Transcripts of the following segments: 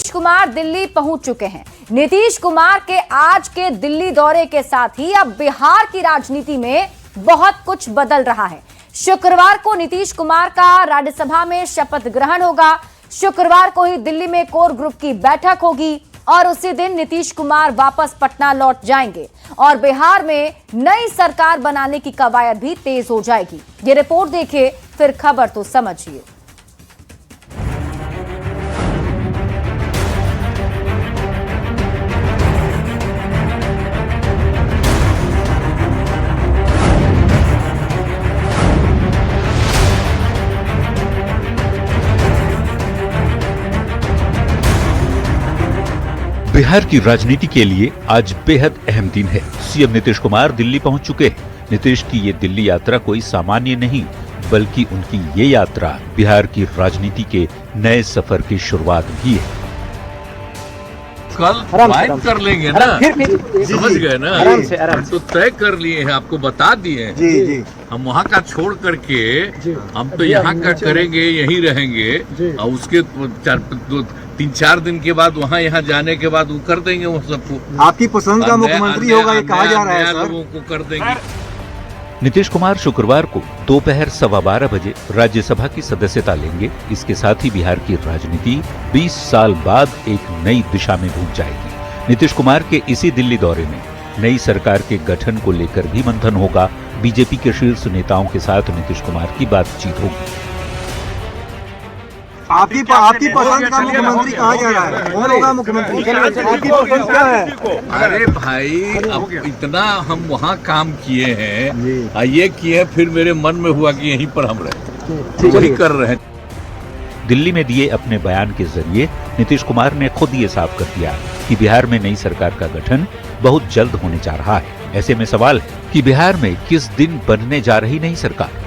नीतीश कुमार दिल्ली पहुंच चुके हैं। नीतीश कुमार के आज के दिल्ली दौरे के साथ ही अब बिहार की राजनीति में बहुत कुछ बदल रहा है। शुक्रवार को नीतीश कुमार का राज्यसभा में शपथ ग्रहण होगा। शुक्रवार को ही दिल्ली में कोर ग्रुप की बैठक होगी और उसी दिन नीतीश कुमार वापस पटना लौट जाएंगे और बिहार में नई सरकार बनाने की कवायद भी तेज हो जाएगी। ये रिपोर्ट देखिए, फिर खबर तो समझिए। बिहार की राजनीति के लिए आज बेहद अहम दिन है। सीएम नीतीश कुमार दिल्ली पहुंच चुके हैं। नीतीश की ये दिल्ली यात्रा कोई सामान्य नहीं, बल्कि उनकी ये यात्रा बिहार की राजनीति के नए सफर की शुरुआत भी है। कल फाइल कर लेंगे ना, समझ गए ना, हम तो तय कर लिए हैं, आपको बता दिए हैं। जी। हम वहाँ का छोड़ करके हम तो यहाँ का करेंगे, यहीं रहेंगे और उसके 3-4 दिन के बाद वहाँ यहाँ जाने के बाद वो कर देंगे वो सबको। आपकी पसंद का मुख्यमंत्री होगा ये कहा जा रहा है सर। लोगों को कर देंगे। नीतीश कुमार शुक्रवार को दोपहर 12:15 बजे राज्यसभा की सदस्यता लेंगे। इसके साथ ही बिहार की राजनीति 20 साल बाद एक नई दिशा में घूम जाएगी। नीतीश कुमार के इसी दिल्ली दौरे में नई सरकार के गठन को लेकर भी मंथन होगा। बीजेपी के शीर्ष नेताओं के साथ नीतीश कुमार की बातचीत होगी। आपकी पसंद का मुख्यमंत्री कहा जा रहा है, कौन होगा मुख्यमंत्री? आपकी पसंद क्या है? अरे भाई, अब इतना हम वहाँ काम किए हैं, ये किए, फिर मेरे मन में हुआ कि यहीं पर हम रहे, वही कर रहे हैं। दिल्ली में दिए अपने बयान के जरिए नीतीश कुमार ने खुद ये साफ कर दिया कि बिहार में नई सरकार का गठन बहुत जल्द होने जा रहा है। ऐसे में सवाल है कि बिहार में किस दिन बनने जा रही नई सरकार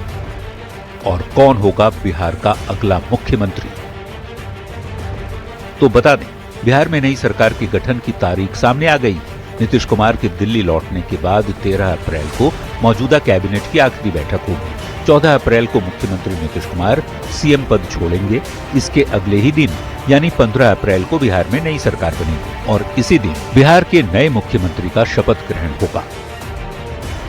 और कौन होगा बिहार का अगला मुख्यमंत्री। तो बता दें, बिहार में नई सरकार के गठन की तारीख सामने आ गई। नीतीश कुमार के दिल्ली लौटने के बाद 13 अप्रैल को मौजूदा कैबिनेट की आखिरी बैठक होगी। 14 अप्रैल को मुख्यमंत्री नीतीश कुमार सीएम पद छोड़ेंगे। इसके अगले ही दिन यानी 15 अप्रैल को बिहार में नई सरकार बनेगी और इसी दिन बिहार के नए मुख्यमंत्री का शपथ ग्रहण होगा।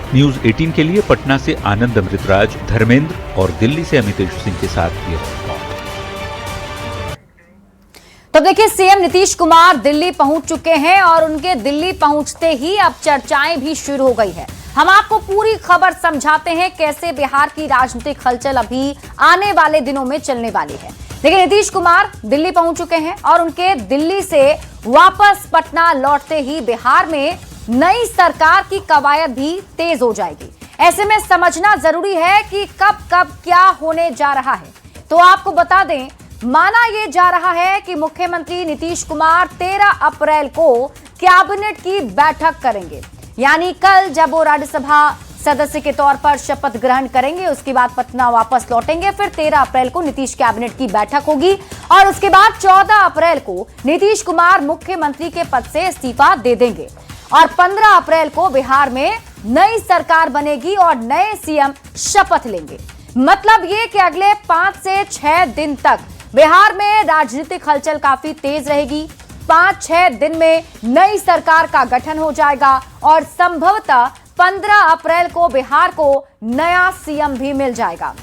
न्यूज 18 के लिए पटना से आनंद अमृतराज, धर्मेंद्र और दिल्ली से अमितेश सिंह के साथ ये रिपोर्ट। तो देखिए, सीएम नीतीश कुमार दिल्ली पहुंच चुके हैं और उनके दिल्ली पहुंचते ही अब चर्चाएं भी शुरू हो गई है। हम आपको पूरी खबर समझाते हैं कैसे बिहार की राजनीतिक हलचल अभी आने वाले दिनों में चलने वाली है। देखिए, नीतीश कुमार दिल्ली पहुंच चुके हैं और उनके दिल्ली से वापस पटना लौटते ही बिहार में नई सरकार की कवायद भी तेज हो जाएगी। ऐसे में समझना जरूरी है कि कब कब क्या होने जा रहा है। तो आपको बता दें, माना यह जा रहा है कि मुख्यमंत्री नीतीश कुमार 13 अप्रैल को कैबिनेट की बैठक करेंगे, यानी कल जब वो राज्यसभा सदस्य के तौर पर शपथ ग्रहण करेंगे, उसके बाद पटना वापस लौटेंगे। फिर 13 अप्रैल को नीतीश कैबिनेट की बैठक होगी और उसके बाद 14 अप्रैल को नीतीश कुमार मुख्यमंत्री के पद से इस्तीफा दे देंगे और 15 अप्रैल को बिहार में नई सरकार बनेगी और नए सीएम शपथ लेंगे। मतलब ये कि अगले 5 से 6 दिन तक बिहार में राजनीतिक हलचल काफी तेज रहेगी। 5-6 दिन में नई सरकार का गठन हो जाएगा और संभवतः 15 अप्रैल को बिहार को नया सीएम भी मिल जाएगा।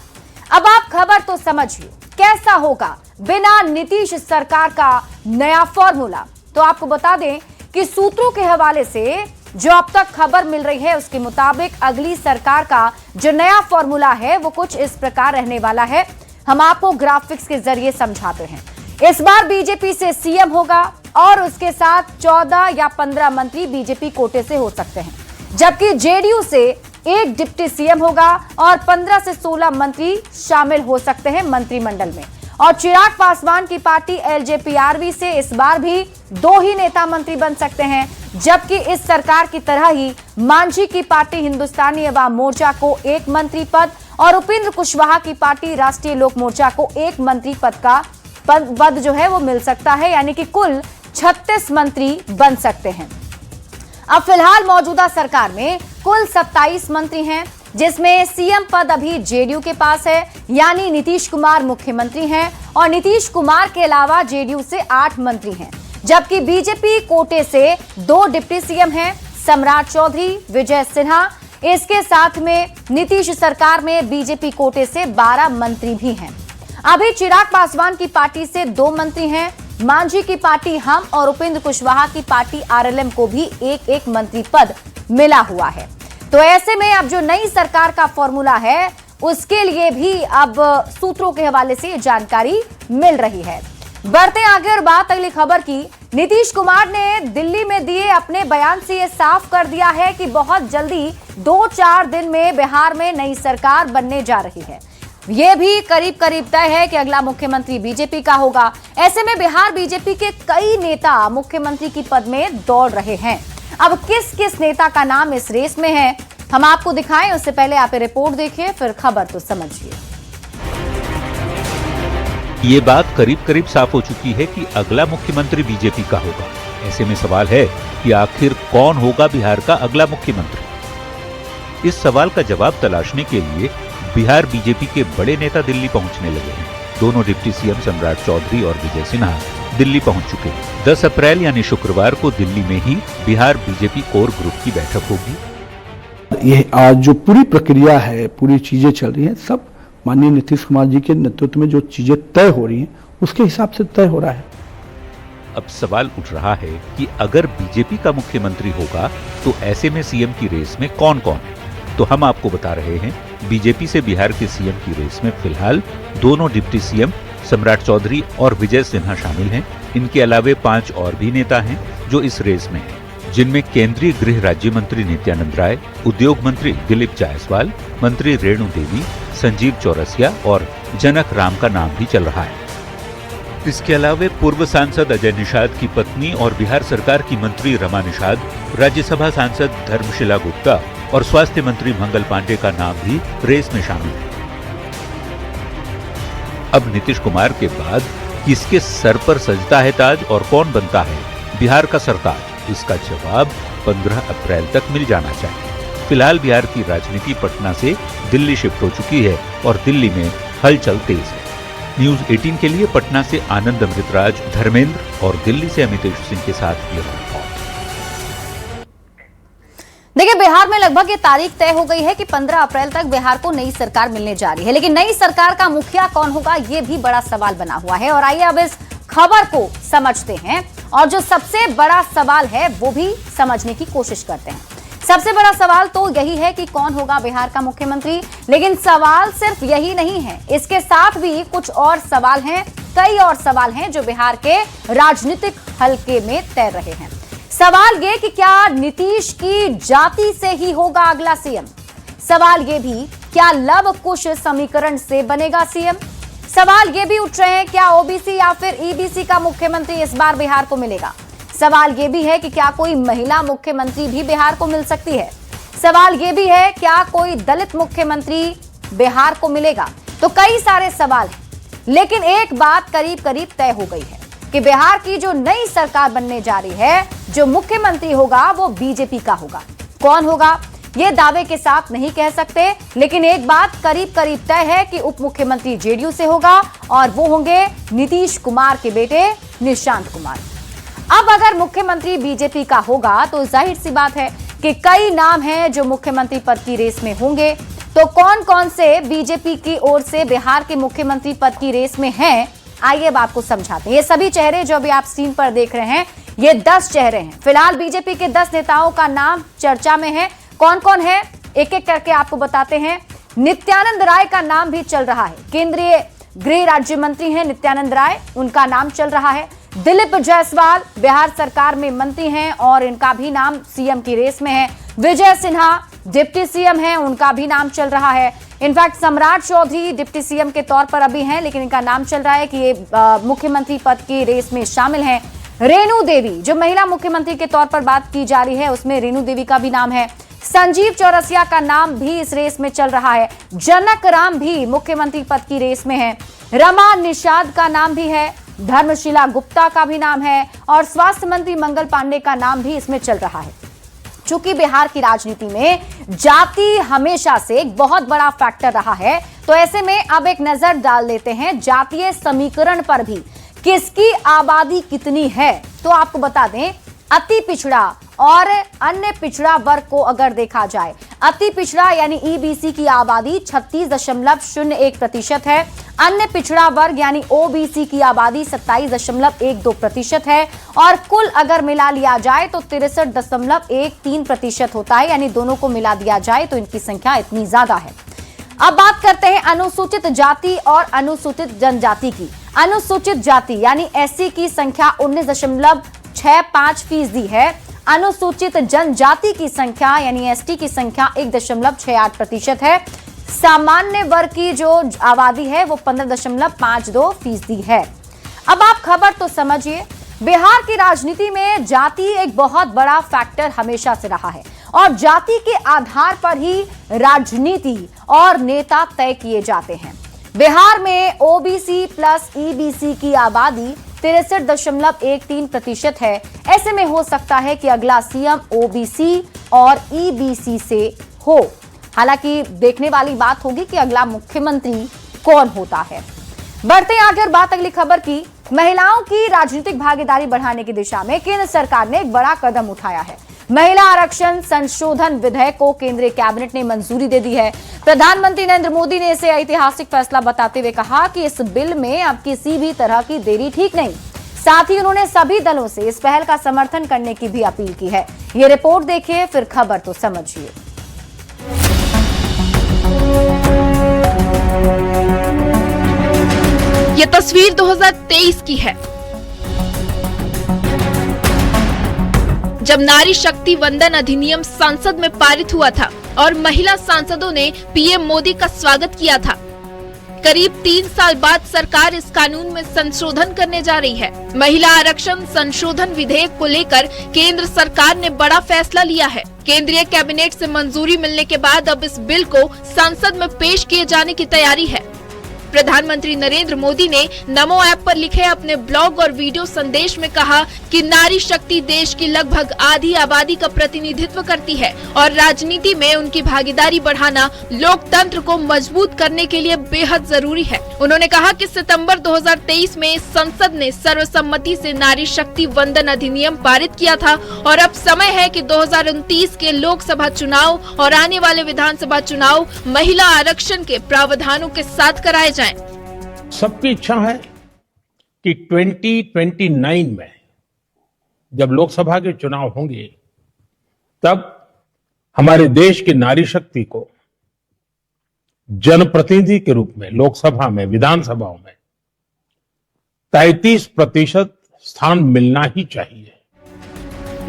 अब आप खबर तो समझिए, कैसा होगा बिना नीतीश सरकार का नया फॉर्मूला। तो आपको बता दें कि सूत्रों के हवाले से जो अब तक खबर मिल रही है, उसके मुताबिक अगली सरकार का जो नया फॉर्मूला है वो कुछ इस प्रकार रहने वाला है। हम आपको ग्राफिक्स के जरिए समझाते हैं। इस बार बीजेपी से सीएम होगा और उसके साथ 14 या 15 मंत्री बीजेपी कोटे से हो सकते हैं, जबकि जेडीयू से एक डिप्टी सीएम होगा और 15 से 16 मंत्री शामिल हो सकते हैं मंत्रिमंडल में। और चिराग पासवान की पार्टी एलजेपीआरवी से इस बार भी 2 ही नेता मंत्री बन सकते हैं, जबकि इस सरकार की तरह ही मांझी की पार्टी हिंदुस्तानी अवाम मोर्चा को 1 मंत्री पद और उपेंद्र कुशवाहा की पार्टी राष्ट्रीय लोक मोर्चा को 1 मंत्री पद का पद जो है वो मिल सकता है, यानी कि कुल 36 मंत्री बन सकते हैं। अब फिलहाल मौजूदा सरकार में कुल 27 मंत्री हैं। जिसमें सीएम पद अभी जेडीयू के पास है, यानी नीतीश कुमार मुख्यमंत्री हैं और नीतीश कुमार के अलावा जेडीयू से 8 मंत्री हैं, जबकि बीजेपी कोटे से 2 डिप्टी सीएम हैं, सम्राट चौधरी, विजय सिन्हा। इसके साथ में नीतीश सरकार में बीजेपी कोटे से 12 मंत्री भी हैं। अभी चिराग पासवान की पार्टी से 2 मंत्री हैं, मांझी की पार्टी हम और उपेंद्र कुशवाहा की पार्टी आरएलएम को भी एक मंत्री पद मिला हुआ है। तो ऐसे में अब जो नई सरकार का फॉर्मूला है उसके लिए भी अब सूत्रों के हवाले से जानकारी मिल रही है। बढ़ते आगे और बात अगली खबर की। नीतीश कुमार ने दिल्ली में दिए अपने बयान से यह साफ कर दिया है कि बहुत जल्दी 2-4 दिन में बिहार में नई सरकार बनने जा रही है। यह भी करीब करीब तय है कि अगला मुख्यमंत्री बीजेपी का होगा। ऐसे में बिहार बीजेपी के कई नेता मुख्यमंत्री की पद में दौड़ रहे हैं। अब किस किस नेता का नाम इस रेस में है हम आपको दिखाएं, उससे पहले आप रिपोर्ट देखिए फिर खबर तो समझिए। ये बात करीब करीब साफ हो चुकी है कि अगला मुख्यमंत्री बीजेपी का होगा। ऐसे में सवाल है कि आखिर कौन होगा बिहार का अगला मुख्यमंत्री। इस सवाल का जवाब तलाशने के लिए बिहार बीजेपी के बड़े नेता दिल्ली पहुंचने लगे हैं। दोनों डिप्टी सीएम सम्राट चौधरी और विजय सिन्हा दिल्ली पहुंच चुके हैं। 10 अप्रैल यानी शुक्रवार को दिल्ली में ही बिहार बीजेपी कोर ग्रुप की बैठक होगी। ये आज जो पूरी प्रक्रिया है, पूरी चीजें चल रही हैं, सब माननीय नीतीश कुमार जी के नेतृत्व में जो चीजें तय हो रही हैं उसके हिसाब से तय हो रहा है। अब सवाल उठ रहा है कि अगर बीजेपी का मुख्यमंत्री होगा तो ऐसे में सीएम की रेस में कौन कौन है। तो हम आपको बता रहे हैं, बीजेपी से बिहार के सीएम की रेस में फिलहाल दोनों डिप्टी सीएम सम्राट चौधरी और विजय सिन्हा शामिल हैं। इनके अलावे 5 और भी नेता हैं जो इस रेस में हैं, जिनमें केंद्रीय गृह राज्य मंत्री नित्यानंद राय, उद्योग मंत्री दिलीप जायसवाल, मंत्री रेणु देवी, संजीव चौरसिया और जनक राम का नाम भी चल रहा है। इसके अलावा पूर्व सांसद अजय निषाद की पत्नी और बिहार सरकार की मंत्री रमा निषाद, राज्यसभा सांसद धर्मशिला गुप्ता और स्वास्थ्य मंत्री मंगल पांडे का नाम भी रेस में शामिल है। अब नीतीश कुमार के बाद किसके सर पर सजता है ताज और कौन बनता है बिहार का सरताज, इसका जवाब 15 अप्रैल तक मिल जाना चाहिए। फिलहाल बिहार की राजनीति पटना से दिल्ली शिफ्ट हो चुकी है और दिल्ली में हलचल तेज है। न्यूज 18 के लिए पटना से आनंद अमृतराज, धर्मेंद्र और दिल्ली से अमितेश सिंह के साथ ये रिपोर्ट। देखिए, बिहार में लगभग ये तारीख तय हो गई है कि 15 अप्रैल तक बिहार को नई सरकार मिलने जा रही है, लेकिन नई सरकार का मुखिया कौन होगा ये भी बड़ा सवाल बना हुआ है। और आइए अब इस खबर को समझते हैं और जो सबसे बड़ा सवाल है वो भी समझने की कोशिश करते हैं। सबसे बड़ा सवाल तो यही है कि कौन होगा बिहार का मुख्यमंत्री, लेकिन सवाल सिर्फ यही नहीं है, इसके साथ भी कुछ और सवाल हैं, कई और सवाल हैं जो बिहार के राजनीतिक हलके में तैर रहे हैं। सवाल ये कि क्या नीतीश की जाति से ही होगा अगला सीएम। सवाल ये भी, क्या लव कुश समीकरण से बनेगा सीएम। सवाल ये भी उठ रहे हैं, क्या ओबीसी या फिर ईबीसी का मुख्यमंत्री इस बार बिहार को मिलेगा। सवाल ये भी है कि क्या कोई महिला मुख्यमंत्री भी बिहार को मिल सकती है। सवाल ये भी है, क्या कोई दलित मुख्यमंत्री बिहार को मिलेगा। तो कई सारे सवाल हैं, लेकिन एक बात करीब करीब तय हो गई है कि बिहार की जो नई सरकार बनने जा रही है, जो मुख्यमंत्री होगा वो बीजेपी का होगा। कौन होगा ये दावे के साथ नहीं कह सकते, लेकिन एक बात करीब करीब तय है कि उप मुख्यमंत्री जेडीयू से होगा और वो होंगे नीतीश कुमार के बेटे निशांत कुमार। अब अगर मुख्यमंत्री बीजेपी का होगा तो जाहिर सी बात है कि कई नाम हैं जो मुख्यमंत्री पद की रेस में होंगे। तो कौन कौन से बीजेपी की ओर से बिहार के मुख्यमंत्री पद की रेस में हैं, आइए अब आपको समझाते हैं। ये सभी चेहरे जो अभी आप स्क्रीन पर देख रहे हैं, ये 10 चेहरे हैं। फिलहाल बीजेपी के 10 नेताओं का नाम चर्चा में है। कौन कौन है एक एक करके आपको बताते हैं। नित्यानंद राय का नाम भी चल रहा है, केंद्रीय गृह राज्य मंत्री हैं नित्यानंद राय, उनका नाम चल रहा है। दिलीप जायसवाल बिहार सरकार में मंत्री हैं और इनका भी नाम सीएम की रेस में है। विजय सिन्हा डिप्टी सीएम हैं, उनका भी नाम चल रहा है। इनफैक्ट सम्राट चौधरी डिप्टी सीएम के तौर पर अभी हैं, लेकिन इनका नाम चल रहा है कि ये मुख्यमंत्री पद की रेस में शामिल हैं। रेणु देवी, जो महिला मुख्यमंत्री के तौर पर बात की जा रही है, उसमें रेणु देवी का भी नाम है। संजीव चौरसिया का नाम भी इस रेस में चल रहा है। जनक राम भी मुख्यमंत्री पद की रेस में है। रमा निषाद का नाम भी है। धर्मशिला गुप्ता का भी नाम है और स्वास्थ्य मंत्री मंगल पांडे का नाम भी इसमें चल रहा है। चूंकि बिहार की राजनीति में जाति हमेशा से एक बहुत बड़ा फैक्टर रहा है, तो ऐसे में अब एक नजर डाल लेते हैं जातीय समीकरण पर भी। किसकी आबादी कितनी है, तो आपको बता दें अति पिछड़ा और अन्य पिछड़ा वर्ग को अगर देखा जाए, अति पिछड़ा यानी ईबीसी की आबादी 36.01% है, अन्य पिछड़ा वर्ग यानी ओबीसी की आबादी 27.12% है, और कुल अगर मिला लिया जाए तो 63.13% होता है, यानी दोनों को मिला दिया जाए तो इनकी संख्या इतनी ज्यादा है। अब बात करते हैं अनुसूचित जाति और अनुसूचित जनजाति की। अनुसूचित जाति यानी एससी की संख्या 19.65% है, अनुसूचित जनजाति की संख्या यानी एसटी की संख्या 1.68% है, सामान्य वर्ग की जो आबादी है वो 15.52% है। अब आप खबर तो समझिए, बिहार की राजनीति में जाति एक बहुत बड़ा फैक्टर हमेशा से रहा है और जाति के आधार पर ही राजनीति और नेता तय किए जाते हैं। बिहार में ओबीसी प्लस ईबीसी की आबादी 63.13% है। ऐसे में हो सकता है कि अगला सीएम ओबीसी और ईबीसी से हो। हालांकि देखने वाली बात होगी कि अगला मुख्यमंत्री कौन होता है। बढ़ते आगे और बात अगली खबर की। महिलाओं की राजनीतिक भागीदारी बढ़ाने की दिशा में केंद्र सरकार ने एक बड़ा कदम उठाया है। महिला आरक्षण संशोधन विधेयक को केंद्रीय कैबिनेट ने मंजूरी दे दी है। प्रधानमंत्री नरेंद्र मोदी ने इसे ऐतिहासिक फैसला बताते हुए कहा कि इस बिल में अब किसी भी तरह की देरी ठीक नहीं। साथ ही उन्होंने सभी दलों से इस पहल का समर्थन करने की भी अपील की है। ये रिपोर्ट देखिए, फिर खबर तो समझिए। ये तस्वीर 2023 की है, जब नारी शक्ति वंदन अधिनियम संसद में पारित हुआ था और महिला सांसदों ने पीएम मोदी का स्वागत किया था। करीब 3 साल बाद सरकार इस कानून में संशोधन करने जा रही है। महिला आरक्षण संशोधन विधेयक को लेकर केंद्र सरकार ने बड़ा फैसला लिया है। केंद्रीय कैबिनेट से मंजूरी मिलने के बाद अब इस बिल को संसद में पेश किए जाने की तैयारी है। प्रधानमंत्री नरेंद्र मोदी ने नमो ऐप पर लिखे अपने ब्लॉग और वीडियो संदेश में कहा कि नारी शक्ति देश की लगभग आधी आबादी का प्रतिनिधित्व करती है और राजनीति में उनकी भागीदारी बढ़ाना लोकतंत्र को मजबूत करने के लिए बेहद जरूरी है। उन्होंने कहा कि सितंबर 2023 में संसद ने सर्वसम्मति से नारी शक्ति वंदन अधिनियम पारित किया था और अब समय है कि 2029 के लोकसभा चुनाव और आने वाले विधानसभा चुनाव महिला आरक्षण के प्रावधानों के साथ कराए जाएं। सबकी इच्छा है कि 2029 में जब लोकसभा के चुनाव होंगे तब हमारे देश की नारी शक्ति को जनप्रतिनिधि के रूप में लोकसभा में, विधानसभाओं में 33% स्थान मिलना ही चाहिए।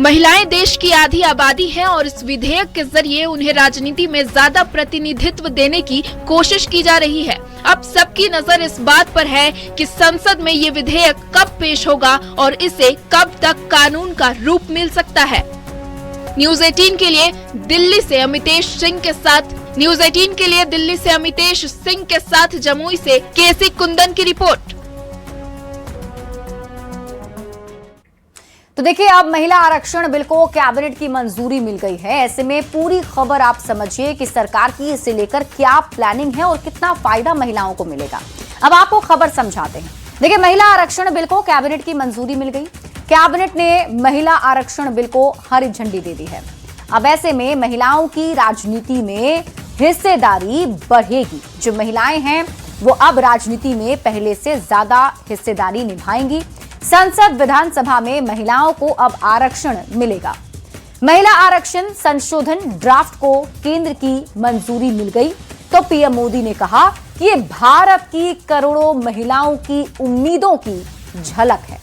महिलाएं देश की आधी आबादी हैं और इस विधेयक के जरिए उन्हें राजनीति में ज्यादा प्रतिनिधित्व देने की कोशिश की जा रही है। अब सबकी नजर इस बात पर है कि संसद में ये विधेयक कब पेश होगा और इसे कब तक कानून का रूप मिल सकता है। न्यूज 18 के लिए दिल्ली से अमितेश सिंह के साथ जमुई से केसी कुंदन की रिपोर्ट। तो देखिए, अब महिला आरक्षण बिल को कैबिनेट की मंजूरी मिल गई है। ऐसे में पूरी खबर आप समझिए कि सरकार की इसे लेकर क्या प्लानिंग है और कितना फायदा महिलाओं को मिलेगा। अब आपको खबर समझाते हैं। देखिए, महिला आरक्षण बिल को कैबिनेट की मंजूरी मिल गई। कैबिनेट ने महिला आरक्षण बिल को हरी झंडी दे दी है। अब ऐसे में महिलाओं की राजनीति में हिस्सेदारी बढ़ेगी। जो महिलाएं हैं वो अब राजनीति में पहले से ज्यादा हिस्सेदारी निभाएंगी। संसद विधानसभा में महिलाओं को अब आरक्षण मिलेगा। महिला आरक्षण संशोधन ड्राफ्ट को केंद्र की मंजूरी मिल गई तो पीएम मोदी ने कहा कि ये भारत की करोड़ों महिलाओं की उम्मीदों की झलक है।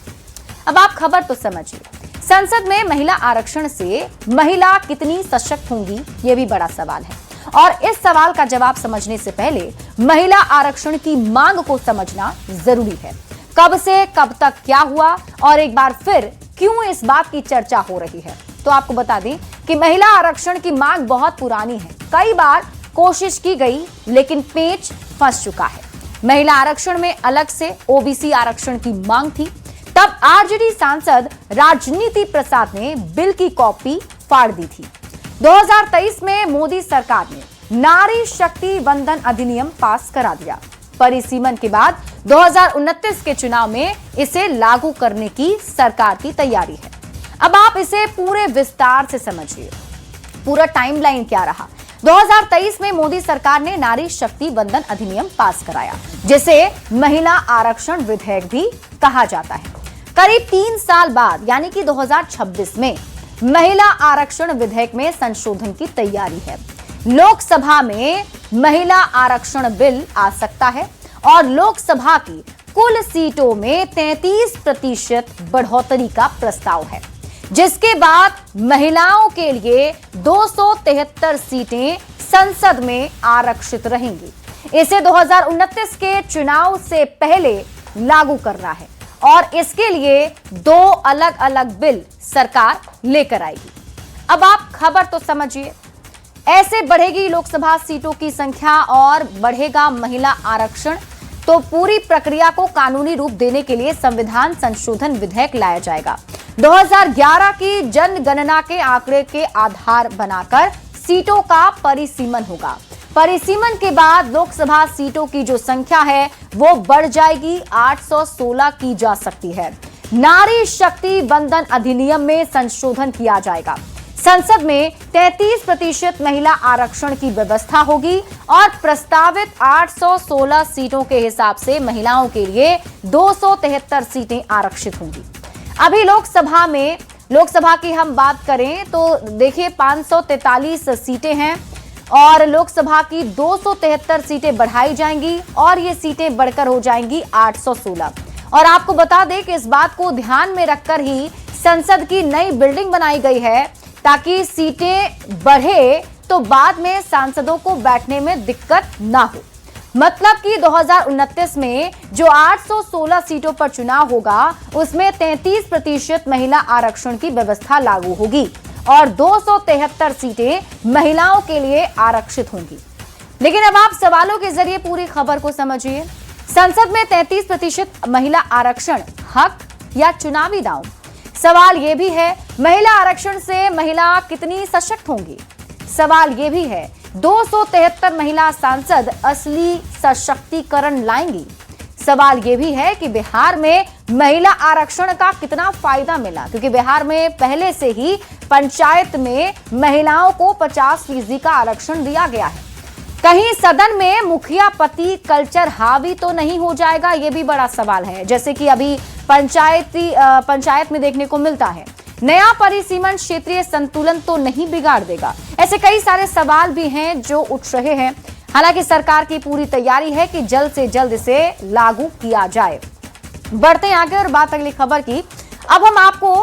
अब आप खबर तो समझिए, संसद में महिला आरक्षण से महिला कितनी सशक्त होंगी, ये भी बड़ा सवाल है। और इस सवाल का जवाब समझने से पहले महिला आरक्षण की मांग को समझना जरूरी है। कब से कब तक क्या हुआ और एक बार फिर क्यों इस बात की चर्चा हो रही है। तो आपको बता दें कि महिला आरक्षण की मांग बहुत पुरानी है। कई बार कोशिश की गई लेकिन पेच फंस चुका है। महिला आरक्षण में अलग से ओबीसी आरक्षण की मांग थी। तब आरजेडी सांसद राजनीति प्रसाद ने बिल की कॉपी फाड़ दी थी। 2023 में मोदी सरकार ने नारी शक्ति वंदन अधिनियम पास करा दिया। परिसीमन के बाद 2029 के चुनाव में इसे लागू करने की सरकार की तैयारी है। अब आप इसे पूरे विस्तार से समझिए, पूरा टाइमलाइन क्या रहा। 2023 में मोदी सरकार ने नारी शक्ति वंदन अधिनियम पास कराया, जिसे महिला आरक्षण विधेयक भी कहा जाता है। करीब 3 साल बाद यानी कि 2026 में महिला आरक्षण विधेयक में संशोधन की तैयारी है। लोकसभा में महिला आरक्षण बिल आ सकता है और लोकसभा की कुल सीटों में 33% बढ़ोतरी का प्रस्ताव है, जिसके बाद महिलाओं के लिए 273 सीटें संसद में आरक्षित रहेंगी। इसे 2029 के चुनाव से पहले लागू करना है और इसके लिए 2 अलग अलग बिल सरकार लेकर आएगी। अब आप खबर तो समझिए, ऐसे बढ़ेगी लोकसभा सीटों की संख्या और बढ़ेगा महिला आरक्षण, तो पूरी प्रक्रिया को कानूनी रूप देने के लिए संविधान संशोधन विधेयक लाया जाएगा। 2011 की जनगणना के आंकड़े के आधार बनाकर सीटों का परिसीमन होगा। परिसीमन के बाद लोकसभा सीटों की जो संख्या है वो बढ़ जाएगी, 816 की जा सकती है। नारी शक्ति वंदन अधिनियम में संशोधन किया जाएगा। संसद में 33% महिला आरक्षण की व्यवस्था होगी और प्रस्तावित 816 सीटों के हिसाब से महिलाओं के लिए 273 सीटें आरक्षित होंगी। अभी लोकसभा की हम बात करें तो देखिए 543 सीटें हैं और लोकसभा की 273 सीटें बढ़ाई जाएंगी और ये सीटें बढ़कर हो जाएंगी 816। और आपको बता दें कि इस बात को ध्यान में रखकर ही संसद की नई बिल्डिंग बनाई गई है, ताकि सीटें बढ़े तो बाद में सांसदों को बैठने में दिक्कत ना हो। मतलब कि 2029 में जो 816 सीटों पर चुनाव होगा उसमें 33% महिला आरक्षण की व्यवस्था लागू होगी और 273 सीटें महिलाओं के लिए आरक्षित होंगी। लेकिन अब आप सवालों के जरिए पूरी खबर को समझिए। संसद में 33% महिला आरक्षण हक या चुनावी दांव? सवाल यह भी है, महिला आरक्षण से महिला कितनी सशक्त होंगी? सवाल यह भी है, 273 महिला सांसद असली सशक्तिकरण लाएंगी? सवाल यह भी है कि बिहार में महिला आरक्षण का कितना फायदा मिला, क्योंकि बिहार में पहले से ही पंचायत में महिलाओं को 50% का आरक्षण दिया गया है। कहीं सदन में मुखिया पति कल्चर हावी तो नहीं हो जाएगा, यह भी बड़ा सवाल है, जैसे कि अभी पंचायत में देखने को मिलता है। नया परिसीमन क्षेत्रीय संतुलन तो नहीं बिगाड़ देगा? ऐसे कई सारे सवाल भी हैं जो उठ रहे हैं। हालांकि सरकार की पूरी तैयारी है कि जल्द से जल्द इसे लागू किया जाए। बढ़ते हैं आगे और बात अगली खबर की। अब हम आपको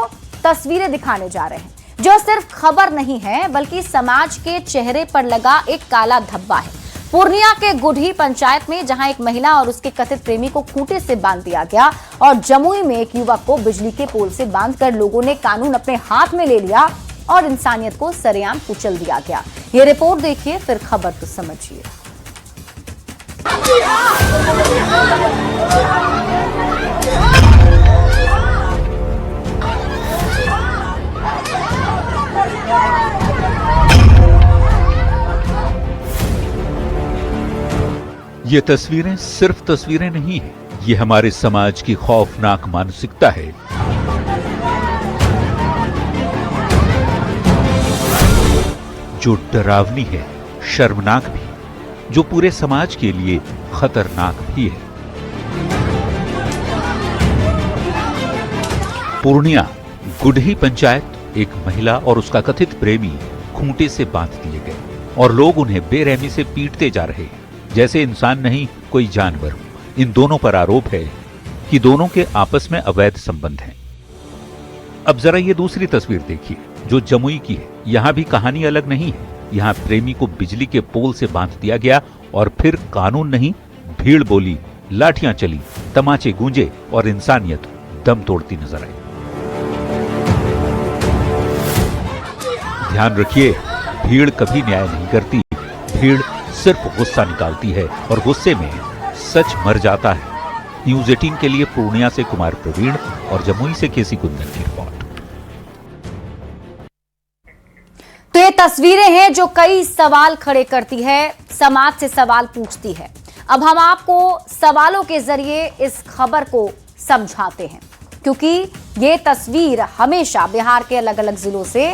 तस्वीरें दिखाने जा रहे हैं जो सिर्फ खबर नहीं है बल्कि समाज के चेहरे पर लगा एक काला धब्बा है। पूर्णिया के गुढ़ी पंचायत में जहां एक महिला और उसके कथित प्रेमी को खूंटे से बांध दिया गया और जमुई में एक युवक को बिजली के पोल से बांधकर लोगों ने कानून अपने हाथ में ले लिया और इंसानियत को सरेआम कुचल दिया गया। ये रिपोर्ट देखिए, फिर खबर तो समझिए। ये तस्वीरें सिर्फ तस्वीरें नहीं है, ये हमारे समाज की खौफनाक मानसिकता है। जो डरावनी है, शर्मनाक भी, जो पूरे समाज के लिए खतरनाक भी है। पूर्णिया गुढ़ी पंचायत, एक महिला और उसका कथित प्रेमी खूंटे से बांध दिए गए और लोग उन्हें बेरहमी से पीटते जा रहे हैं जैसे इंसान नहीं कोई जानवर हो। इन दोनों पर आरोप है कि दोनों के आपस में अवैध संबंध हैं। अब जरा ये दूसरी तस्वीर देखिए जो जमुई की है। यहां भी कहानी अलग नहीं है। यहां प्रेमी को बिजली के पोल से बांध दिया गया और फिर कानून नहीं, भीड़ बोली, लाठियां चली, तमाचे गूंजे और इंसानियत दम तोड़ती नजर आई। ध्यान रखिए, भीड़ कभी न्याय नहीं करती। भीड़ सिर्फ गुस्सा निकालती है और गुस्से में सच मर जाता है। न्यूज़ 18 के लिए पूर्णिया से कुमार प्रवीण और जमुई से केसी कुंदन की रिपोर्ट। तो ये तस्वीरें हैं जो कई सवाल खड़े करती है, समाज से सवाल पूछती है। अब हम आपको सवालों के जरिए इस खबर को समझाते हैं, क्योंकि ये तस्वीर हमेशा बिहार के अलग अलग जिलों से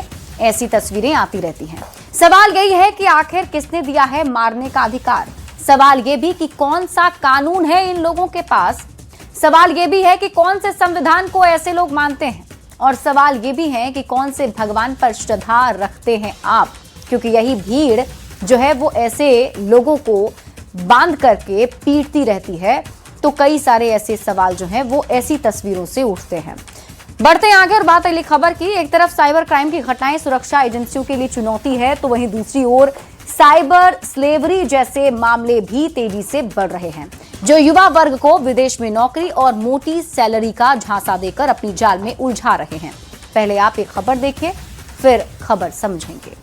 ऐसी तस्वीरें आती रहती हैं। सवाल यही है कि आखिर किसने दिया है मारने का अधिकार। सवाल ये भी कि कौन सा कानून है इन लोगों के पास। सवाल ये भी है कि कौन से संविधान को ऐसे लोग मानते हैं। और सवाल ये भी है कि कौन से भगवान पर श्रद्धा रखते हैं आप, क्योंकि यही भीड़ जो है वो ऐसे लोगों को बांध करके पीटती रहती है। तो कई सारे ऐसे सवाल जो हैं वो ऐसी तस्वीरों से उठते हैं। बढ़ते हैं आगे और बात अगली खबर की। एक तरफ साइबर क्राइम की घटनाएं सुरक्षा एजेंसियों के लिए चुनौती है, तो वहीं दूसरी ओर साइबर स्लेवरी जैसे मामले भी तेजी से बढ़ रहे हैं, जो युवा वर्ग को विदेश में नौकरी और मोटी सैलरी का झांसा देकर अपनी जाल में उलझा रहे हैं। पहले आप एक खबर देखिए, फिर खबर समझेंगे।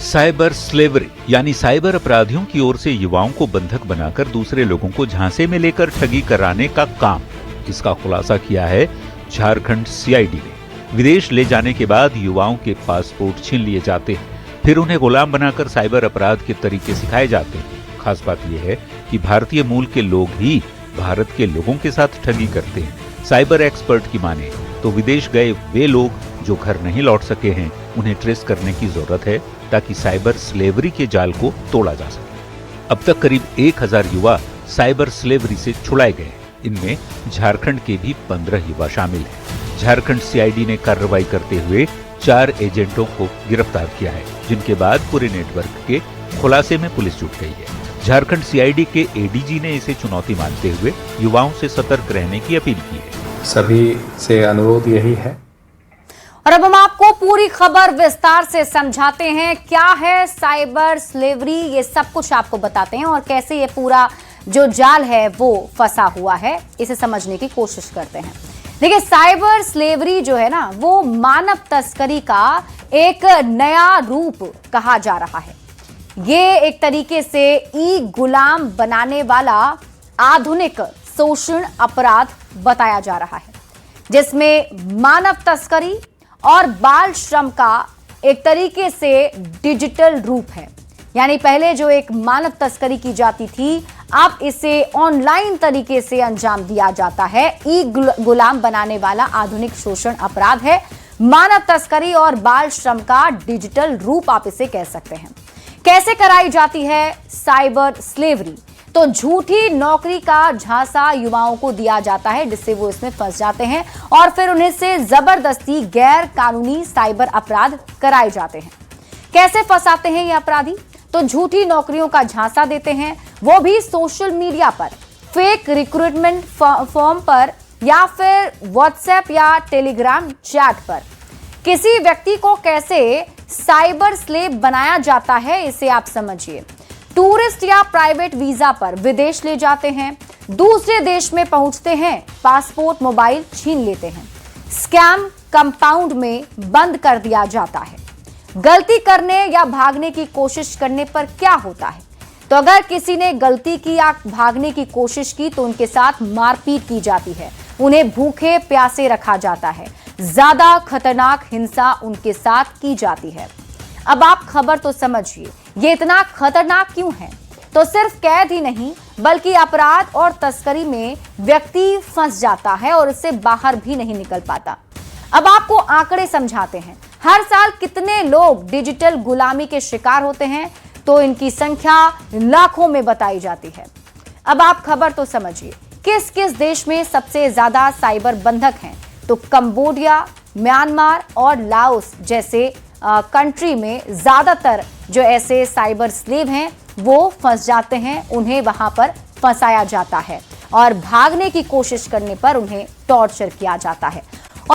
साइबर स्लेवरी यानी साइबर अपराधियों की ओर से युवाओं को बंधक बनाकर दूसरे लोगों को झांसे में लेकर ठगी कराने का काम। इसका खुलासा किया है झारखंड सीआईडी ने। विदेश ले जाने के बाद युवाओं के पासपोर्ट छीन लिए जाते हैं, फिर उन्हें गुलाम बनाकर साइबर अपराध के तरीके सिखाए जाते हैं। खास बात यह है कि भारतीय मूल के लोग ही भारत के लोगों के साथ ठगी करते हैं। साइबर एक्सपर्ट की माने तो विदेश गए वे लोग जो घर नहीं लौट सके हैं, उन्हें ट्रेस करने की जरूरत है ताकि साइबर स्लेवरी के जाल को तोड़ा जा सके। अब तक करीब 1000 युवा साइबर स्लेवरी से छुड़ाए गए। इनमें झारखंड के भी 15 युवा शामिल हैं। झारखंड सीआईडी ने कार्रवाई करते हुए 4 एजेंटों को गिरफ्तार किया है, जिनके बाद पूरे नेटवर्क के खुलासे में पुलिस जुट गई है। झारखंड सीआईडी के एडीजी ने इसे चुनौती मानते हुए युवाओं से सतर्क रहने की अपील की है। सभी से अनुरोध यही है। और अब हम आपको पूरी खबर विस्तार से समझाते हैं। क्या है साइबर स्लेवरी, ये सब कुछ आपको बताते हैं और कैसे ये पूरा जो जाल है वो फंसा हुआ है, इसे समझने की कोशिश करते हैं। देखिए, साइबर स्लेवरी जो है ना, वो मानव तस्करी का एक नया रूप कहा जा रहा है। ये एक तरीके से ई गुलाम बनाने वाला आधुनिक शोषण अपराध बताया जा रहा है, जिसमें मानव तस्करी और बाल श्रम का एक तरीके से डिजिटल रूप है। यानी पहले जो एक मानव तस्करी की जाती थी, अब इसे ऑनलाइन तरीके से अंजाम दिया जाता है। ई गुलाम बनाने वाला आधुनिक शोषण अपराध है। मानव तस्करी और बाल श्रम का डिजिटल रूप आप इसे कह सकते हैं। कैसे कराई जाती है साइबर स्लेवरी? तो झूठी नौकरी का झांसा युवाओं को दिया जाता है, जिससे वो इसमें फंस जाते हैं और फिर उन्हें से जबरदस्ती गैर कानूनी साइबर अपराध कराए जाते हैं। कैसे फंसाते हैं ये अपराधी? तो झूठी नौकरियों का झांसा देते हैं, वो भी सोशल मीडिया पर, फेक रिक्रूटमेंट फॉर्म पर या फिर व्हाट्सएप या टेलीग्राम चैट पर। किसी व्यक्ति को कैसे साइबर स्लेव बनाया जाता है, इसे आप समझिए। टूरिस्ट या प्राइवेट वीजा पर विदेश ले जाते हैं, दूसरे देश में पहुंचते हैं, पासपोर्ट मोबाइल छीन लेते हैं, स्कैम कंपाउंड में बंद कर दिया जाता है। गलती करने या भागने की कोशिश करने पर क्या होता है? तो अगर किसी ने गलती की या भागने की कोशिश की तो उनके साथ मारपीट की जाती है, उन्हें भूखे प्यासे रखा जाता है, ज्यादा खतरनाक हिंसा उनके साथ की जाती है। अब आप खबर तो समझिए, ये इतना खतरनाक क्यों है? तो सिर्फ कैद ही नहीं, बल्कि अपराध और तस्करी में व्यक्ति फंस जाता है और इससे बाहर भी नहीं निकल पाता। अब आपको आंकड़े समझाते हैं। हर साल कितने लोग डिजिटल गुलामी के शिकार होते हैं? तो इनकी संख्या लाखों में बताई जाती है। अब आप खबर तो समझिए, किस किस देश में सबसे ज्यादा साइबर बंधक हैं? तो कंबोडिया, म्यांमार और लाओस जैसे कंट्री में ज्यादातर जो ऐसे साइबर स्लेव हैं वो फंस जाते हैं। उन्हें वहां पर फंसाया जाता है और भागने की कोशिश करने पर उन्हें टॉर्चर किया जाता है।